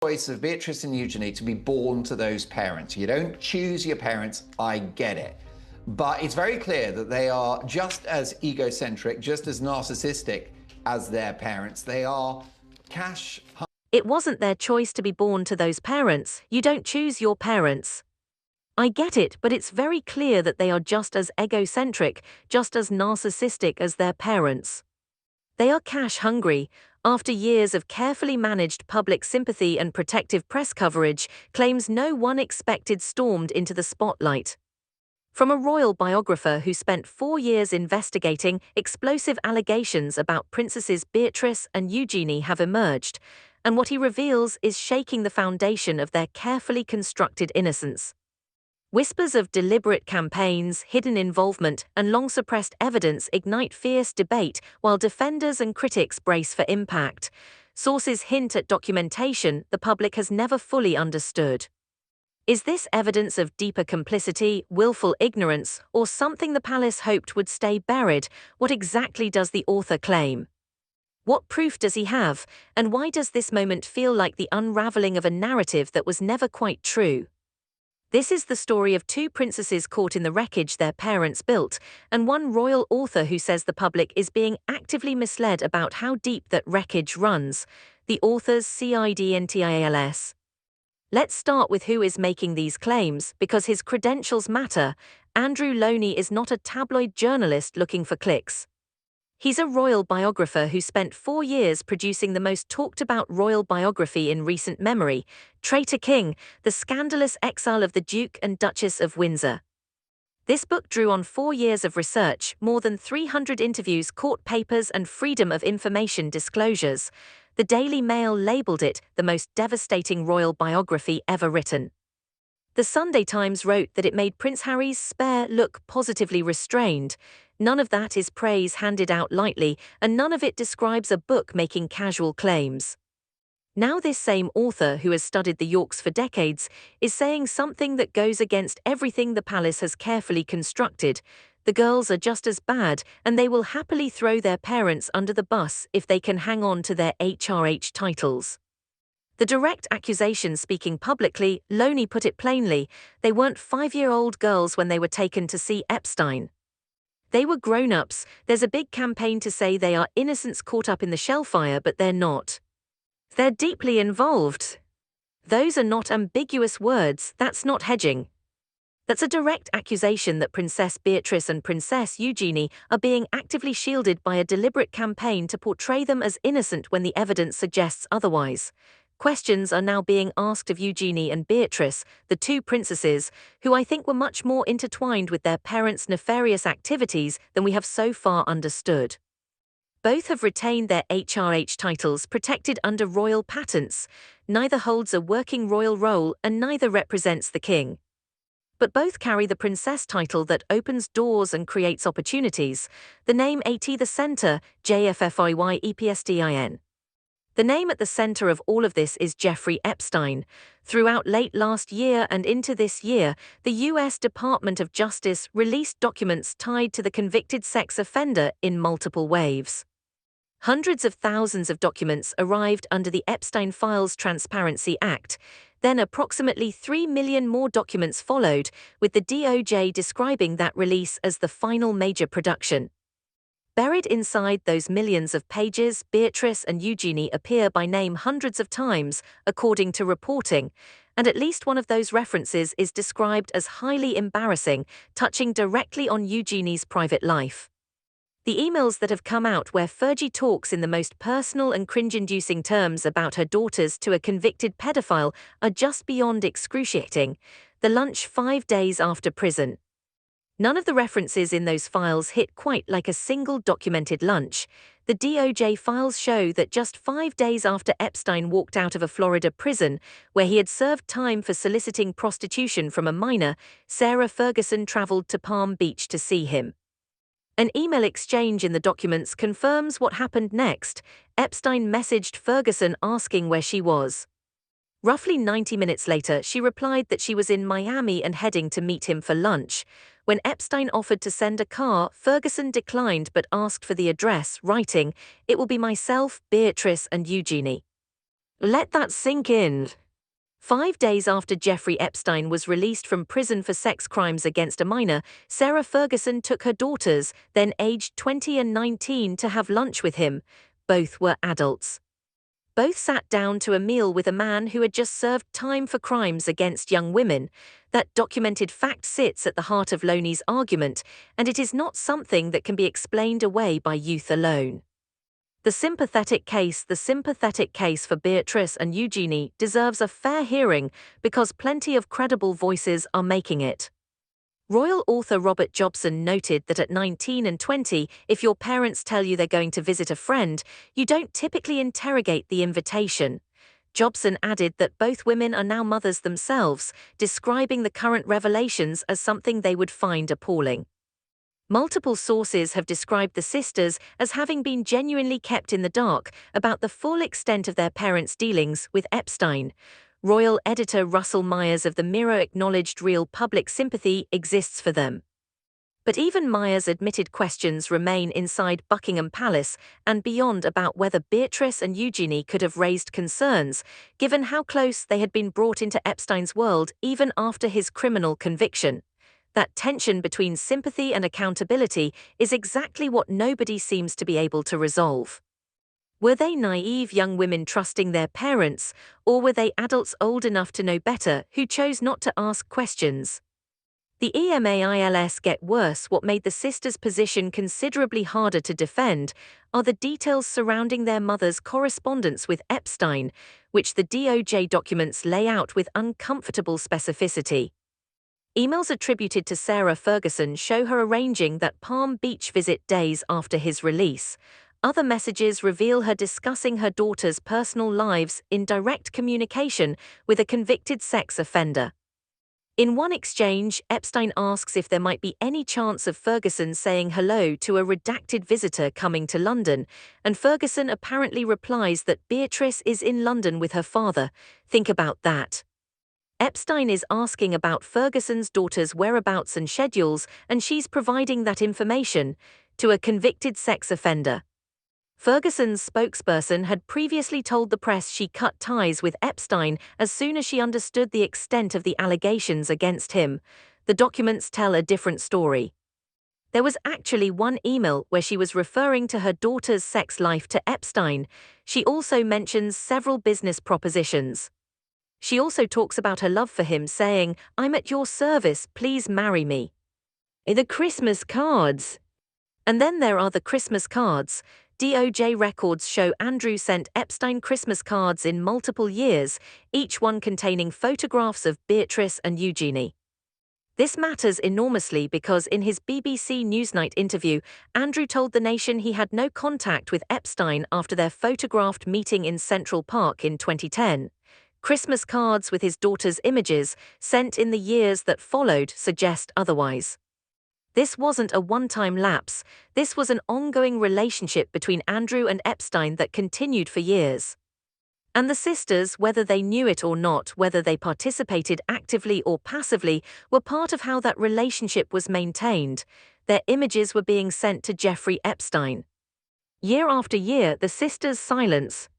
choice of Beatrice and Eugenie to be born to those parents. You don't choose your parents, I get it. But it's very clear that they are just as egocentric, just as narcissistic as their parents. They are cash hungry. It wasn't their choice to be born to those parents. You don't choose your parents. I get it, but it's very clear that they are just as egocentric, just as narcissistic as their parents. They are cash hungry. After years of carefully managed public sympathy and protective press coverage, claims no one expected stormed into the spotlight. From a royal biographer who spent 4 years investigating, explosive allegations about Princesses Beatrice and Eugenie have emerged, and what he reveals is shaking the foundation of their carefully constructed innocence. Whispers of deliberate campaigns, hidden involvement, and long-suppressed evidence ignite fierce debate while defenders and critics brace for impact. Sources hint at documentation the public has never fully understood. Is this evidence of deeper complicity, willful ignorance, or something the palace hoped would stay buried? What exactly does the author claim? What proof does he have, and why does this moment feel like the unraveling of a narrative that was never quite true? This is the story of two princesses caught in the wreckage their parents built, and one royal author who says the public is being actively misled about how deep that wreckage runs. The author's CIDNTIALS. Let's start with who is making these claims, because his credentials matter. Andrew Looney is not a tabloid journalist looking for clicks. He's a royal biographer who spent 4 years producing the most talked-about royal biography in recent memory, Traitor King, the scandalous exile of the Duke and Duchess of Windsor. This book drew on 4 years of research, more than 300 interviews, court papers, and freedom of information disclosures. The Daily Mail labeled it the most devastating royal biography ever written. The Sunday Times wrote that it made Prince Harry's spare look positively restrained. None of that is praise handed out lightly, and none of it describes a book making casual claims. Now this same author, who has studied the Yorks for decades, is saying something that goes against everything the palace has carefully constructed. The girls are just as bad, and they will happily throw their parents under the bus if they can hang on to their HRH titles. The direct accusation speaking publicly, Looney put it plainly, they weren't 5-year-old girls when they were taken to see Epstein. They were grown-ups. There's a big campaign to say they are innocents caught up in the shellfire, but they're not. They're deeply involved. Those are not ambiguous words, that's not hedging. That's a direct accusation that Princess Beatrice and Princess Eugenie are being actively shielded by a deliberate campaign to portray them as innocent when the evidence suggests otherwise. Questions are now being asked of Eugenie and Beatrice, the two princesses, who I think were much more intertwined with their parents' nefarious activities than we have so far understood. Both have retained their HRH titles protected under royal patents. Neither holds a working royal role and neither represents the king. But both carry the princess title that opens doors and creates opportunities. The name at the center, JFFIYEPSTIN. The name at the center of all of this is Jeffrey Epstein. Throughout late last year and into this year, the U.S. Department of Justice released documents tied to the convicted sex offender in multiple waves. Hundreds of thousands of documents arrived under the Epstein Files Transparency Act. Then approximately 3 million more documents followed, with the DOJ describing that release as the final major production. Buried inside those millions of pages, Beatrice and Eugenie appear by name hundreds of times, according to reporting, and at least one of those references is described as highly embarrassing, touching directly on Eugenie's private life. The emails that have come out where Fergie talks in the most personal and cringe-inducing terms about her daughters to a convicted pedophile are just beyond excruciating. The lunch 5 days after prison. None of the references in those files hit quite like a single documented lunch. The DOJ files show that just 5 days after Epstein walked out of a Florida prison, where he had served time for soliciting prostitution from a minor, Sarah Ferguson traveled to Palm Beach to see him. An email exchange in the documents confirms what happened next. Epstein messaged Ferguson asking where she was. Roughly 90 minutes later, she replied that she was in Miami and heading to meet him for lunch. When Epstein offered to send a car, Ferguson declined but asked for the address, writing, "It will be myself, Beatrice, and Eugenie." Let that sink in. 5 days after Jeffrey Epstein was released from prison for sex crimes against a minor, Sarah Ferguson took her daughters, then aged 20 and 19, to have lunch with him. Both were adults. Both sat down to a meal with a man who had just served time for crimes against young women. That documented fact sits at the heart of Looney's argument, and it is not something that can be explained away by youth alone. The sympathetic case for Beatrice and Eugenie deserves a fair hearing because plenty of credible voices are making it. Royal author Robert Jobson noted that at 19 and 20, if your parents tell you they're going to visit a friend, you don't typically interrogate the invitation. Jobson added that both women are now mothers themselves, describing the current revelations as something they would find appalling. Multiple sources have described the sisters as having been genuinely kept in the dark about the full extent of their parents' dealings with Epstein. Royal editor Russell Myers of the Mirror acknowledged real public sympathy exists for them. But even Myers admitted questions remain inside Buckingham Palace and beyond about whether Beatrice and Eugenie could have raised concerns, given how close they had been brought into Epstein's world even after his criminal conviction. That tension between sympathy and accountability is exactly what nobody seems to be able to resolve. Were they naive young women trusting their parents, or were they adults old enough to know better who chose not to ask questions? The emails get worse. What made the sisters' position considerably harder to defend are the details surrounding their mother's correspondence with Epstein, which the DOJ documents lay out with uncomfortable specificity. Emails attributed to Sarah Ferguson show her arranging that Palm Beach visit days after his release. Other messages reveal her discussing her daughters' personal lives in direct communication with a convicted sex offender. In one exchange, Epstein asks if there might be any chance of Ferguson saying hello to a redacted visitor coming to London, and Ferguson apparently replies that Beatrice is in London with her father. Think about that. Epstein is asking about Ferguson's daughter's whereabouts and schedules, and she's providing that information to a convicted sex offender. Ferguson's spokesperson had previously told the press she cut ties with Epstein as soon as she understood the extent of the allegations against him. The documents tell a different story. There was actually one email where she was referring to her daughter's sex life to Epstein. She also mentions several business propositions. She also talks about her love for him, saying, "I'm at your service, please marry me." The Christmas cards. And then there are the Christmas cards. DOJ records show Andrew sent Epstein Christmas cards in multiple years, each one containing photographs of Beatrice and Eugenie. This matters enormously because in his BBC Newsnight interview, Andrew told the nation he had no contact with Epstein after their photographed meeting in Central Park in 2010. Christmas cards with his daughter's images, sent in the years that followed, suggest otherwise. This wasn't a one-time lapse. This was an ongoing relationship between Andrew and Epstein that continued for years. And the sisters, whether they knew it or not, whether they participated actively or passively, were part of how that relationship was maintained. Their images were being sent to Jeffrey Epstein. Year after year, the sisters' silence.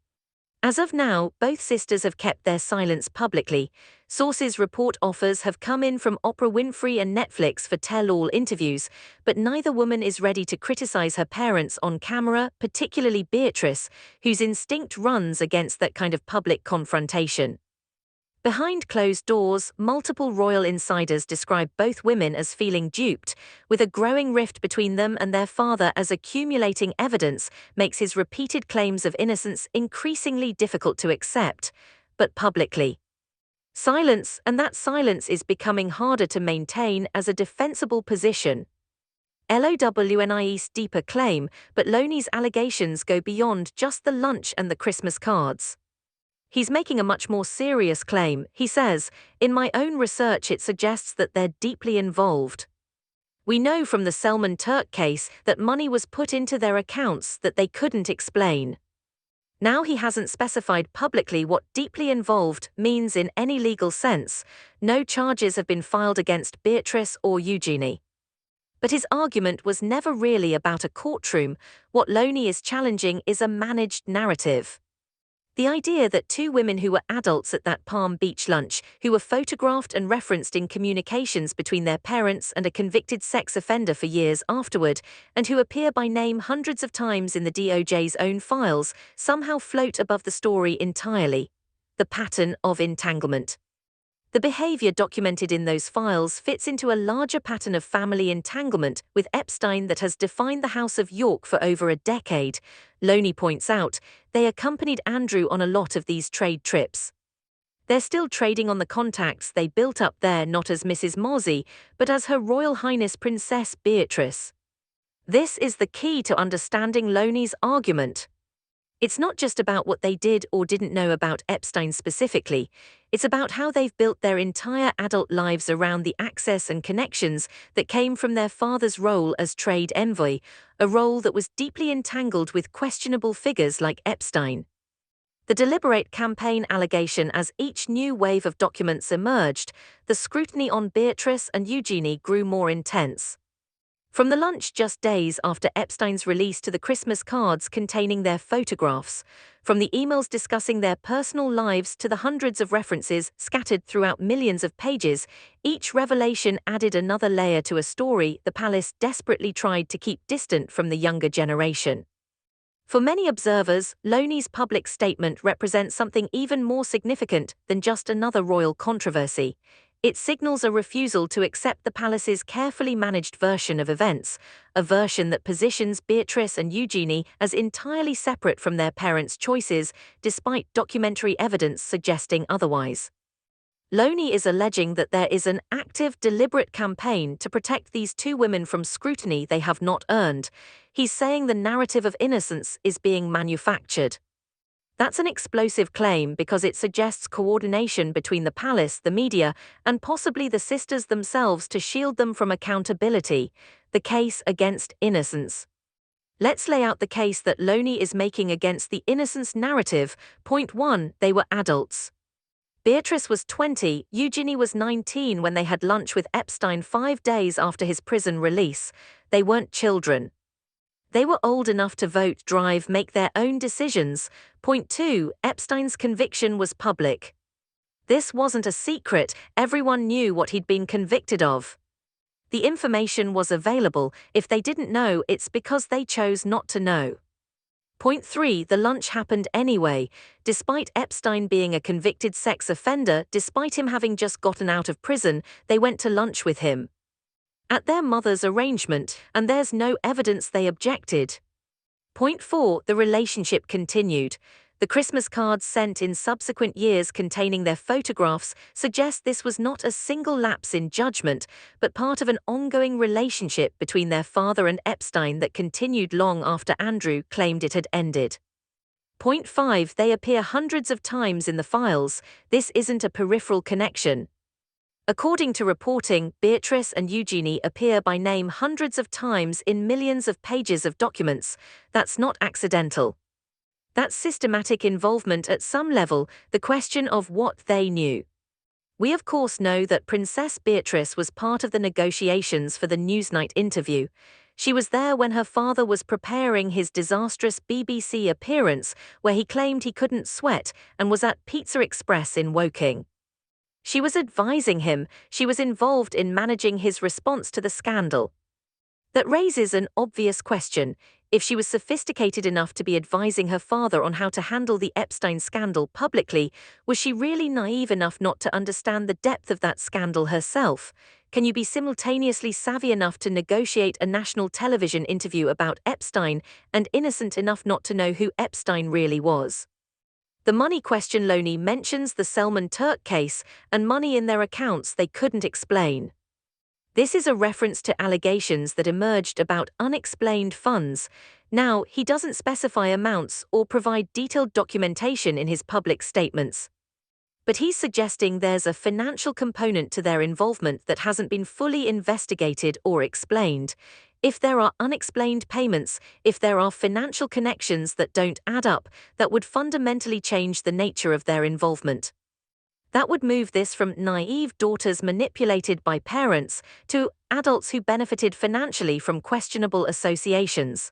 As of now, both sisters have kept their silence publicly. Sources report offers have come in from Oprah Winfrey and Netflix for tell-all interviews, but neither woman is ready to criticize her parents on camera, particularly Beatrice, whose instinct runs against that kind of public confrontation. Behind closed doors, multiple royal insiders describe both women as feeling duped, with a growing rift between them and their father as accumulating evidence makes his repeated claims of innocence increasingly difficult to accept, but publicly. Silence, and that silence is becoming harder to maintain as a defensible position. Looney's deeper claim, but Looney's allegations go beyond just the lunch and the Christmas cards. He's making a much more serious claim. He says, "In my own research it suggests that they're deeply involved. We know from the Selman Turk case that money was put into their accounts that they couldn't explain." Now he hasn't specified publicly what deeply involved means in any legal sense. No charges have been filed against Beatrice or Eugenie. But his argument was never really about a courtroom. What Looney is challenging is a managed narrative. The idea that two women who were adults at that Palm Beach lunch, who were photographed and referenced in communications between their parents and a convicted sex offender for years afterward, and who appear by name hundreds of times in the DOJ's own files, somehow float above the story entirely. The pattern of entanglement. The behavior documented in those files fits into a larger pattern of family entanglement with Epstein that has defined the House of York for over a decade. Looney points out, they accompanied Andrew on a lot of these trade trips. They're still trading on the contacts they built up there not as Mrs. Mozzie, but as Her Royal Highness Princess Beatrice. This is the key to understanding Looney's argument. It's not just about what they did or didn't know about Epstein specifically, it's about how they've built their entire adult lives around the access and connections that came from their father's role as trade envoy, a role that was deeply entangled with questionable figures like Epstein. The deliberate campaign allegation as each new wave of documents emerged, the scrutiny on Beatrice and Eugenie grew more intense. From the lunch just days after Epstein's release to the Christmas cards containing their photographs, from the emails discussing their personal lives to the hundreds of references scattered throughout millions of pages, each revelation added another layer to a story the palace desperately tried to keep distant from the younger generation. For many observers, Looney's public statement represents something even more significant than just another royal controversy. It signals a refusal to accept the palace's carefully managed version of events, a version that positions Beatrice and Eugenie as entirely separate from their parents' choices, despite documentary evidence suggesting otherwise. Looney is alleging that there is an active, deliberate campaign to protect these two women from scrutiny they have not earned. He's saying the narrative of innocence is being manufactured. That's an explosive claim because it suggests coordination between the palace, the media, and possibly the sisters themselves to shield them from accountability, the case against innocence. Let's lay out the case that Looney is making against the innocence narrative. Point 1. They were adults. Beatrice was 20, Eugenie was 19 when they had lunch with Epstein 5 days after his prison release. They weren't children. They were old enough to vote, drive, make their own decisions. Point 2. Epstein's conviction was public. This wasn't a secret, everyone knew what he'd been convicted of. The information was available. If they didn't know, it's because they chose not to know. Point 3. The lunch happened anyway. Despite Epstein being a convicted sex offender, despite him having just gotten out of prison, they went to lunch with him. At their mother's arrangement, and there's no evidence they objected. Point 4. The relationship continued. The Christmas cards sent in subsequent years containing their photographs suggest this was not a single lapse in judgment, but part of an ongoing relationship between their father and Epstein that continued long after Andrew claimed it had ended. Point 5. They appear hundreds of times in the files. This isn't a peripheral connection. According to reporting, Beatrice and Eugenie appear by name hundreds of times in millions of pages of documents. That's not accidental. That's systematic involvement at some level, the question of what they knew. We of course know that Princess Beatrice was part of the negotiations for the Newsnight interview. She was there when her father was preparing his disastrous BBC appearance where he claimed he couldn't sweat and was at Pizza Express in Woking. She was advising him, she was involved in managing his response to the scandal. That raises an obvious question. If she was sophisticated enough to be advising her father on how to handle the Epstein scandal publicly, was she really naive enough not to understand the depth of that scandal herself? Can you be simultaneously savvy enough to negotiate a national television interview about Epstein and innocent enough not to know who Epstein really was? The money question. Looney mentions the Selman Turk case and money in their accounts they couldn't explain. This is a reference to allegations that emerged about unexplained funds. Now, he doesn't specify amounts or provide detailed documentation in his public statements. But he's suggesting there's a financial component to their involvement that hasn't been fully investigated or explained. If there are unexplained payments, if there are financial connections that don't add up, that would fundamentally change the nature of their involvement. That would move this from naive daughters manipulated by parents to adults who benefited financially from questionable associations.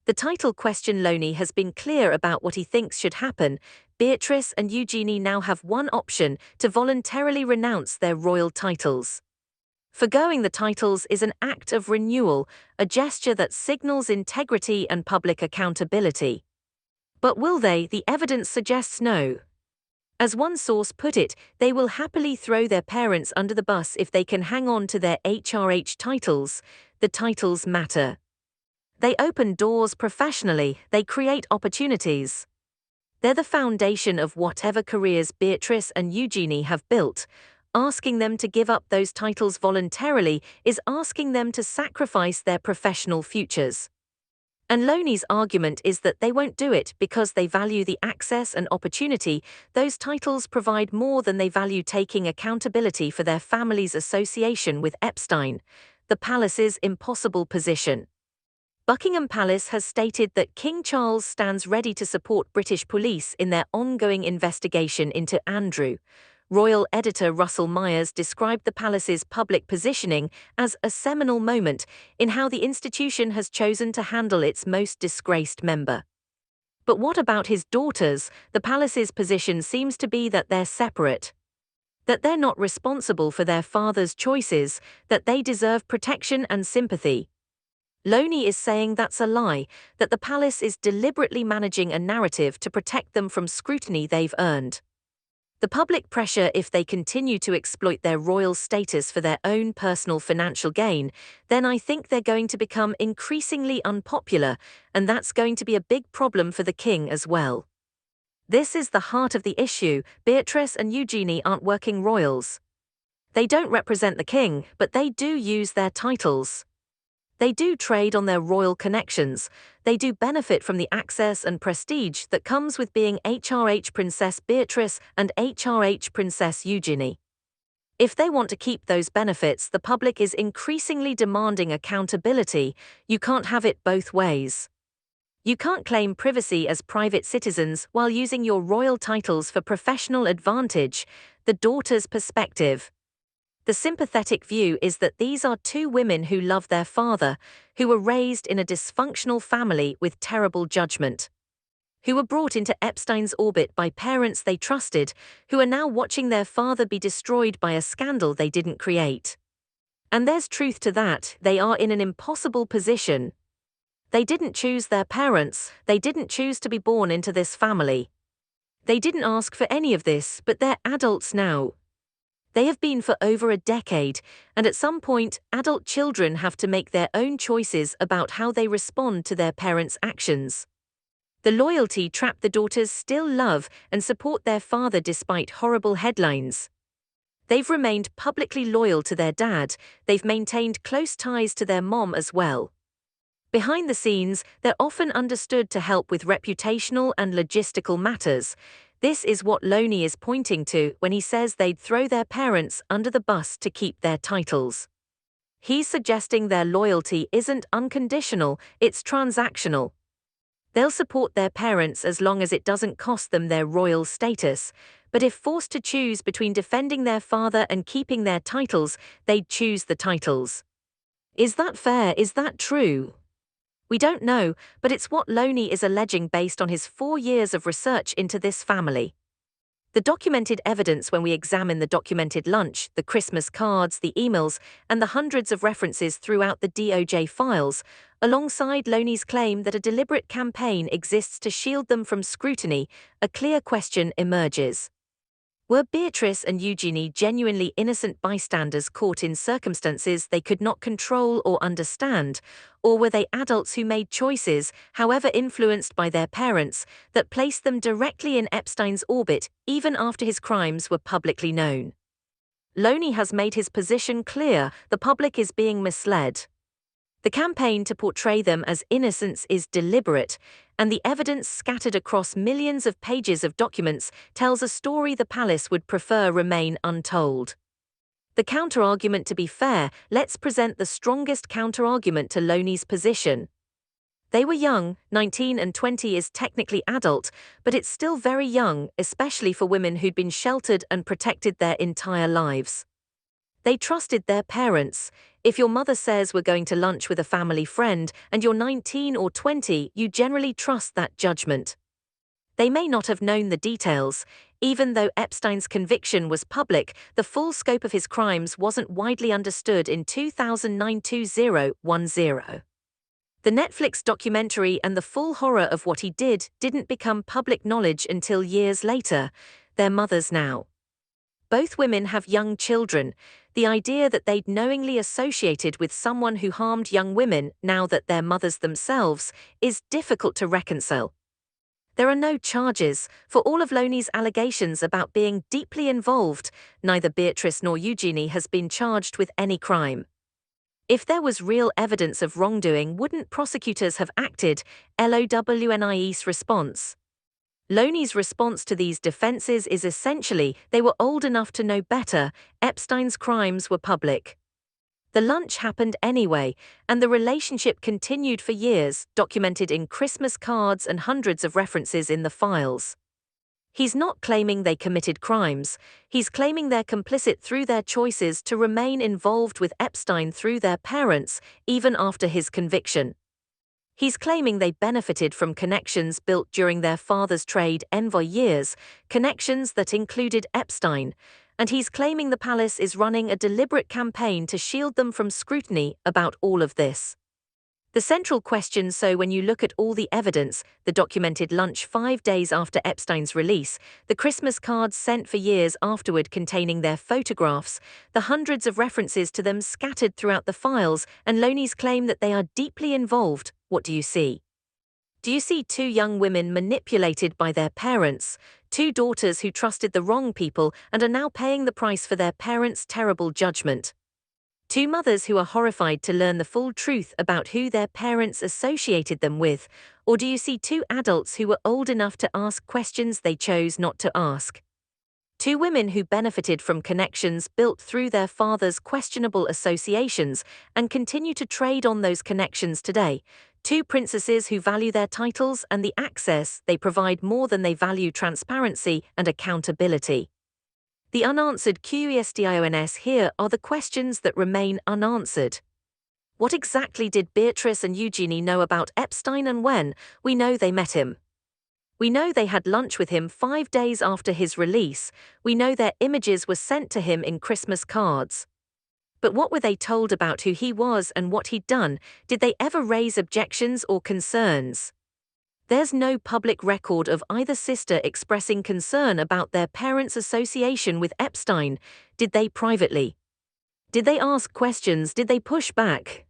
The title question. Looney has been clear about what he thinks should happen. Beatrice and Eugenie now have one option: to voluntarily renounce their royal titles. Forgoing the titles is an act of renewal, a gesture that signals integrity and public accountability. But will they? The evidence suggests no. As one source put it, they will happily throw their parents under the bus if they can hang on to their HRH titles. The titles matter. They open doors professionally, they create opportunities. They're the foundation of whatever careers Beatrice and Eugenie have built. Asking them to give up those titles voluntarily is asking them to sacrifice their professional futures. And Looney's argument is that they won't do it because they value the access and opportunity those titles provide more than they value taking accountability for their family's association with Epstein, the palace's impossible position. Buckingham Palace has stated that King Charles stands ready to support British police in their ongoing investigation into Andrew. Royal editor Russell Myers described the palace's public positioning as a seminal moment in how the institution has chosen to handle its most disgraced member. But what about his daughters? The palace's position seems to be that they're separate. That they're not responsible for their father's choices, that they deserve protection and sympathy. Looney is saying that's a lie, that the palace is deliberately managing a narrative to protect them from scrutiny they've earned. The public pressure, if they continue to exploit their royal status for their own personal financial gain, then I think they're going to become increasingly unpopular, and that's going to be a big problem for the king as well. This is the heart of the issue. Beatrice and Eugenie aren't working royals. They don't represent the king, but they do use their titles. They do trade on their royal connections. They do benefit from the access and prestige that comes with being HRH Princess Beatrice and HRH Princess Eugenie. If they want to keep those benefits, the public is increasingly demanding accountability. You can't have it both ways. You can't claim privacy as private citizens while using your royal titles for professional advantage. The daughter's perspective. The sympathetic view is that these are two women who love their father, who were raised in a dysfunctional family with terrible judgment, who were brought into Epstein's orbit by parents they trusted, who are now watching their father be destroyed by a scandal they didn't create. And there's truth to that. They are in an impossible position. They didn't choose their parents, they didn't choose to be born into this family. They didn't ask for any of this, but they're adults now. They have been for over a decade, and at some point, adult children have to make their own choices about how they respond to their parents' actions. The loyalty trap. The daughters still love and support their father despite horrible headlines. They've remained publicly loyal to their dad. They've maintained close ties to their mom as well. Behind the scenes, they're often understood to help with reputational and logistical matters. This is what Looney is pointing to when he says they'd throw their parents under the bus to keep their titles. He's suggesting their loyalty isn't unconditional, it's transactional. They'll support their parents as long as it doesn't cost them their royal status, but if forced to choose between defending their father and keeping their titles, they'd choose the titles. Is that fair? Is that true? We don't know, but it's what Looney is alleging based on his 4 years of research into this family. The documented evidence, when we examine the documented lunch, the Christmas cards, the emails, and the hundreds of references throughout the DOJ files, alongside Looney's claim that a deliberate campaign exists to shield them from scrutiny, a clear question emerges. Were Beatrice and Eugenie genuinely innocent bystanders caught in circumstances they could not control or understand, or were they adults who made choices, however influenced by their parents, that placed them directly in Epstein's orbit even after his crimes were publicly known? Looney has made his position clear: the public is being misled. The campaign to portray them as innocents is deliberate, and the evidence scattered across millions of pages of documents tells a story the palace would prefer remain untold. The counterargument: to be fair, let's present the strongest counterargument to Looney's position. They were young. 19 and 20 is technically adult, but it's still very young, especially for women who'd been sheltered and protected their entire lives. They trusted their parents. If your mother says we're going to lunch with a family friend and you're 19 or 20, you generally trust that judgment. They may not have known the details. Even though Epstein's conviction was public, the full scope of his crimes wasn't widely understood in 2009-2010. The Netflix documentary and the full horror of what he didn't become public knowledge until years later. They're mothers now. Both women have young children. The idea that they'd knowingly associated with someone who harmed young women now that they're mothers themselves is difficult to reconcile. There are no charges for all of Looney's allegations about being deeply involved. Neither Beatrice nor Eugenie has been charged with any crime. If there was real evidence of wrongdoing, wouldn't prosecutors have acted? Lowney's response. Looney's response to these defenses is essentially they were old enough to know better. Epstein's crimes were public. The lunch happened anyway, and the relationship continued for years, documented in Christmas cards and hundreds of references in the files. He's not claiming they committed crimes. He's claiming they're complicit through their choices to remain involved with Epstein through their parents, even after his conviction. He's claiming they benefited from connections built during their father's trade envoy years, connections that included Epstein, and he's claiming the palace is running a deliberate campaign to shield them from scrutiny about all of this. The central question, so when you look at all the evidence, the documented lunch 5 days after Epstein's release, the Christmas cards sent for years afterward containing their photographs, the hundreds of references to them scattered throughout the files, and Looney's claim that they are deeply involved, what do you see? Do you see two young women manipulated by their parents, two daughters who trusted the wrong people and are now paying the price for their parents' terrible judgment? Two mothers who are horrified to learn the full truth about who their parents associated them with? Or do you see two adults who were old enough to ask questions they chose not to ask? Two women who benefited from connections built through their father's questionable associations and continue to trade on those connections today. Two princesses who value their titles and the access they provide more than they value transparency and accountability. The unanswered questions here are the questions that remain unanswered. What exactly did Beatrice and Eugenie know about Epstein, and when? We know they met him. We know they had lunch with him 5 days after his release. We know their images were sent to him in Christmas cards. But what were they told about who he was and what he'd done? Did they ever raise objections or concerns? There's no public record of either sister expressing concern about their parents' association with Epstein. Did they privately? Did they ask questions? Did they push back?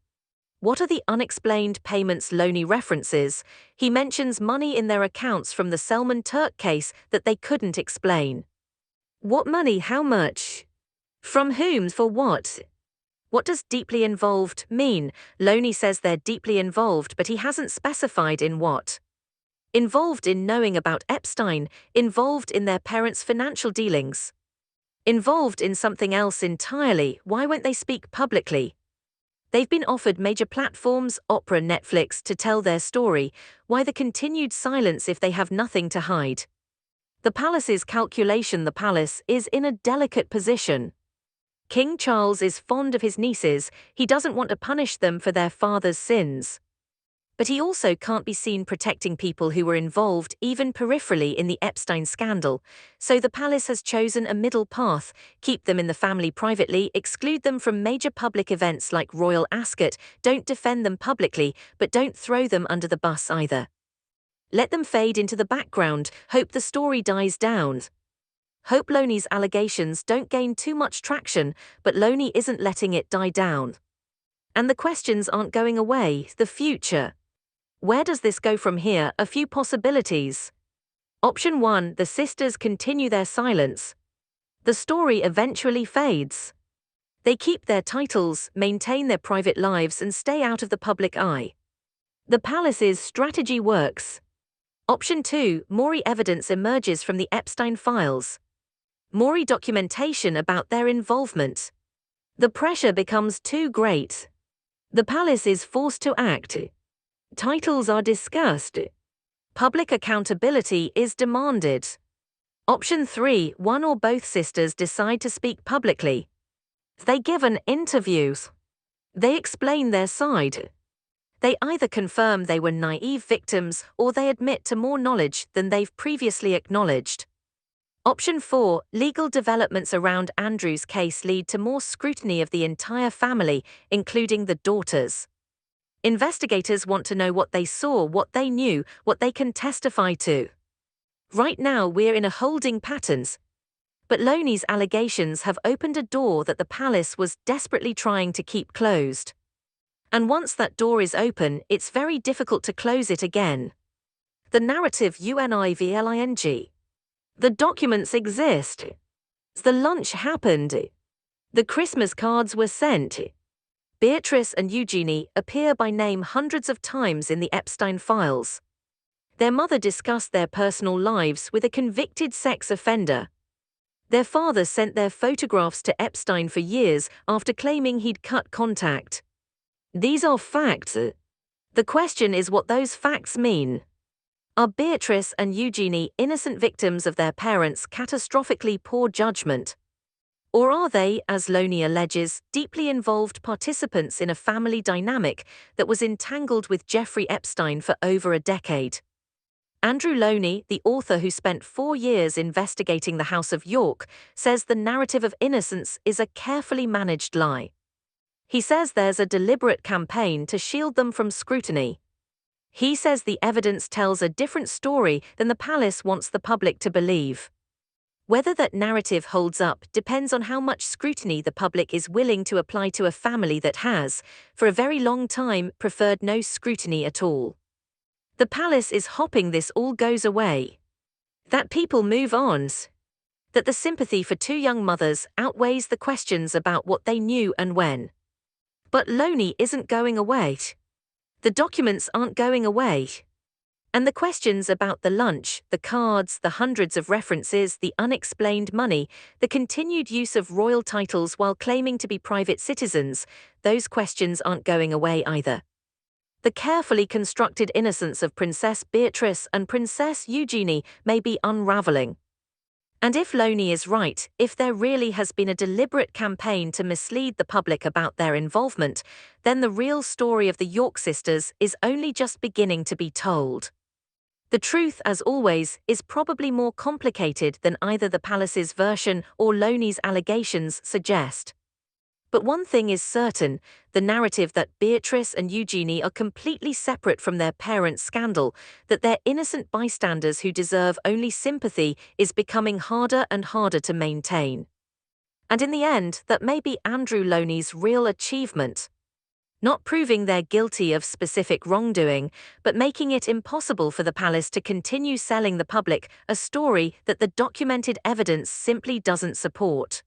What are the unexplained payments Looney references? He mentions money in their accounts from the Selman Turk case that they couldn't explain. What money? How much? From whom? For what? What does deeply involved mean? Looney says they're deeply involved, but he hasn't specified in what. Involved in knowing about Epstein, involved in their parents' financial dealings. Involved in something else entirely. Why won't they speak publicly? They've been offered major platforms, Oprah, Netflix, to tell their story. Why the continued silence if they have nothing to hide? The palace's calculation. The palace is in a delicate position. King Charles is fond of his nieces. He doesn't want to punish them for their father's sins. But he also can't be seen protecting people who were involved even peripherally in the Epstein scandal. So the palace has chosen a middle path: keep them in the family privately, exclude them from major public events like royal ascot, don't defend them publicly, but don't throw them under the bus either. Let them fade into the background, hope the story dies down. Hope Looney's allegations don't gain too much traction, but Looney isn't letting it die down. And the questions aren't going away. The future. Where does this go from here? A few possibilities. Option 1, the sisters continue their silence. The story eventually fades. They keep their titles, maintain their private lives, and stay out of the public eye. The palace's strategy works. Option 2, more evidence emerges from the Epstein files. More documentation about their involvement. The pressure becomes too great. The palace is forced to act. Titles are discussed. Public accountability is demanded. Option 3, one or both sisters decide to speak publicly. They give an interview. They explain their side. They either confirm they were naive victims or they admit to more knowledge than they've previously acknowledged. Option 4, legal developments around Andrew's case lead to more scrutiny of the entire family, including the daughters. Investigators want to know what they saw, what they knew, what they can testify to. Right now we're in a holding patterns, but Looney's allegations have opened a door that the palace was desperately trying to keep closed. And once that door is open, it's very difficult to close it again. The narrative unveiling. The documents exist. The lunch happened. The Christmas cards were sent. Beatrice and Eugenie appear by name hundreds of times in the Epstein files. Their mother discussed their personal lives with a convicted sex offender. Their father sent their photographs to Epstein for years after claiming he'd cut contact. These are facts. The question is what those facts mean. Are Beatrice and Eugenie innocent victims of their parents' catastrophically poor judgment? Or are they, as Looney alleges, deeply involved participants in a family dynamic that was entangled with Jeffrey Epstein for over a decade? Andrew Looney, the author who spent 4 years investigating the House of York, says the narrative of innocence is a carefully managed lie. He says there's a deliberate campaign to shield them from scrutiny. He says the evidence tells a different story than the palace wants the public to believe. Whether that narrative holds up depends on how much scrutiny the public is willing to apply to a family that has, for a very long time, preferred no scrutiny at all. The palace is hoping this all goes away. That people move on. That the sympathy for 2 young mothers outweighs the questions about what they knew and when. But Looney isn't going away. The documents aren't going away. And the questions about the lunch, the cards, the hundreds of references, the unexplained money, the continued use of royal titles while claiming to be private citizens, those questions aren't going away either. The carefully constructed innocence of Princess Beatrice and Princess Eugenie may be unraveling. And if Looney is right, if there really has been a deliberate campaign to mislead the public about their involvement, then the real story of the York sisters is only just beginning to be told. The truth, as always, is probably more complicated than either the palace's version or Looney's allegations suggest. But one thing is certain, the narrative that Beatrice and Eugenie are completely separate from their parents' scandal, that they're innocent bystanders who deserve only sympathy, is becoming harder and harder to maintain. And in the end, that may be Andrew Looney's real achievement. Not proving they're guilty of specific wrongdoing, but making it impossible for the palace to continue selling the public a story that the documented evidence simply doesn't support.